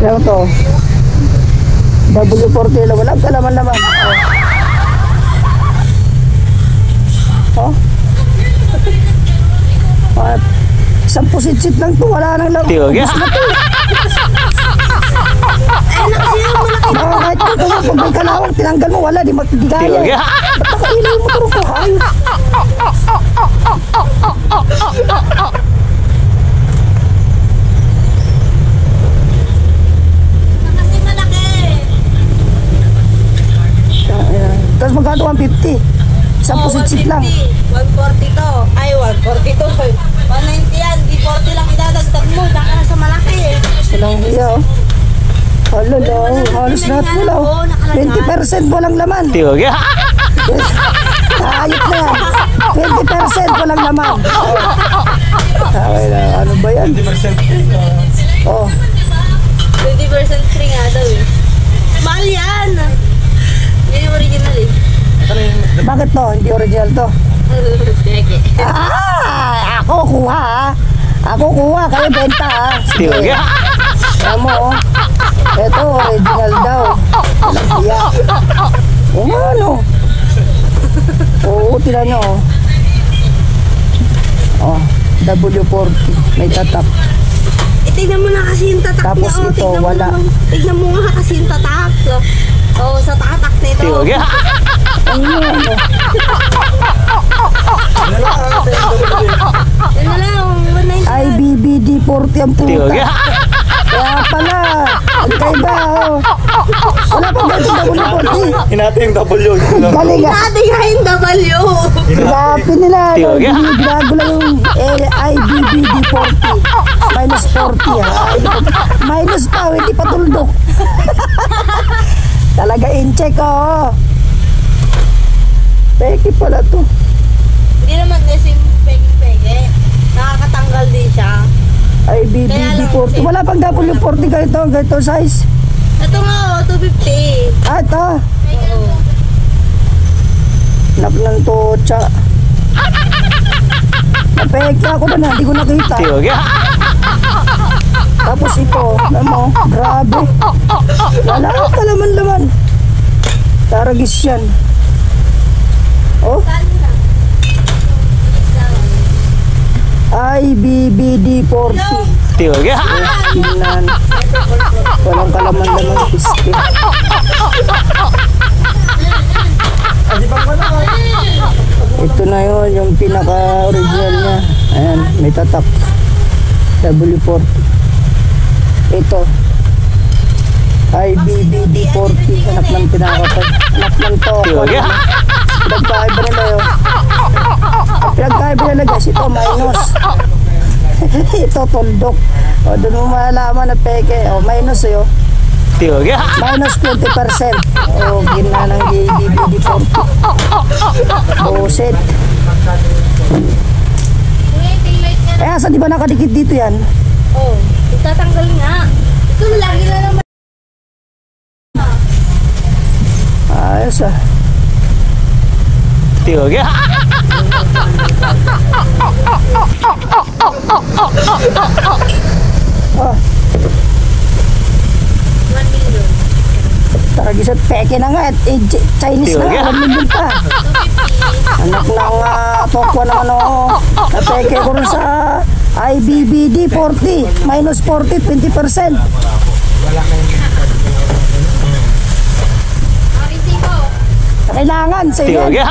Ano to? W40 na walang kalaman naman. Oh. At isang pusit-sit lang to, wala nang lang. Tiwag ya. Kahit kung pag may kalawang tinanggal mo, wala, di kaya. Tiwag ya. Ba't nakailaw mo ito ko? Ayos. Tapos magkano 150? Isang pusit-sit lang. 140 to. Ay, 140 to. 190 yan. Di 40 lang idadagdag mo. Diyan ka na sa malaki eh. Walang iya oh. Hala daw, halos lahat mo daw. 20% walang laman. Tiwag ya. Ayot na yan. 20% walang laman. Ay, ano ba yan? 20%. Oh. 20% free nga daw eh. Mahal yan. Yan yung original eh. Bakit to? Hindi original to? Ako kuha ha. Ako kuha, kayo benta ha. Tiwag ya. Alam mo oh. Ito original daw. Iya. O ano? Oo, tila nyo oh. Oh, W40. May tatak. Tignan mo na kasi yung tatak Tapos niya. ito, wala. Tignan mo nga kasi yung tatak. Oo, sa tatak nito. Tiwag ya. Ano ano? Yan na lang, 190. IBBD40 ang Tiwag puta. ya. Kaya pala, ang kaiba oh. Wala pa ba ito W40? Hinati yung W. Galing ah. Dati nga yung W. Grabe nila. Tiwag ya. Binago lang yung IBBD40. Minus 40 ha. Minus pa, hindi pa tuldok. Talaga in-check oh. Peki pala to. Hindi naman kasi pegi-pegi. Nakakatanggal din siya. IBBD40. Wala pang W40 ganito size. Ito nga oh, 250. Ah, ito. Oo. Nap ng tocha. Napeke ako na, hindi ko nakita. Tiwag ya. Tapos ito, alam mo, grabe. Wala ka laman-laman. Taragis yan. Oh, IBBD40. Tiwag ya. Tingnan. Walang kalaman-laman piste. Ito na yun, yung pinaka-original niya. Ayan, may tatak. W40. Ito. IBBD40. Anak ng pinakapag. Anak ng to. Tiwag ya. Pinagkaiba nila yun. Ang pinagkaiba nila guys, ito minus. Ito tuldok. O, doon mo malalaman na peke. O, minus yun. Tiwag ya. Minus 20%. O, gina ng IBBD40. Buset. Eh, asa di ba nakadikit dito yan? Oh, itatanggal nga. Ito lagi na naman. Ayos ah. Tiwag ya. Oh, 1 million. taragis at peke na nga. Chinese na nga. 1 million pa. Anak ng tokwa naman o. Napeke ko rin sa IBBD40. Minus 40, 20%. Kailangan sa Tiwag yan. ya.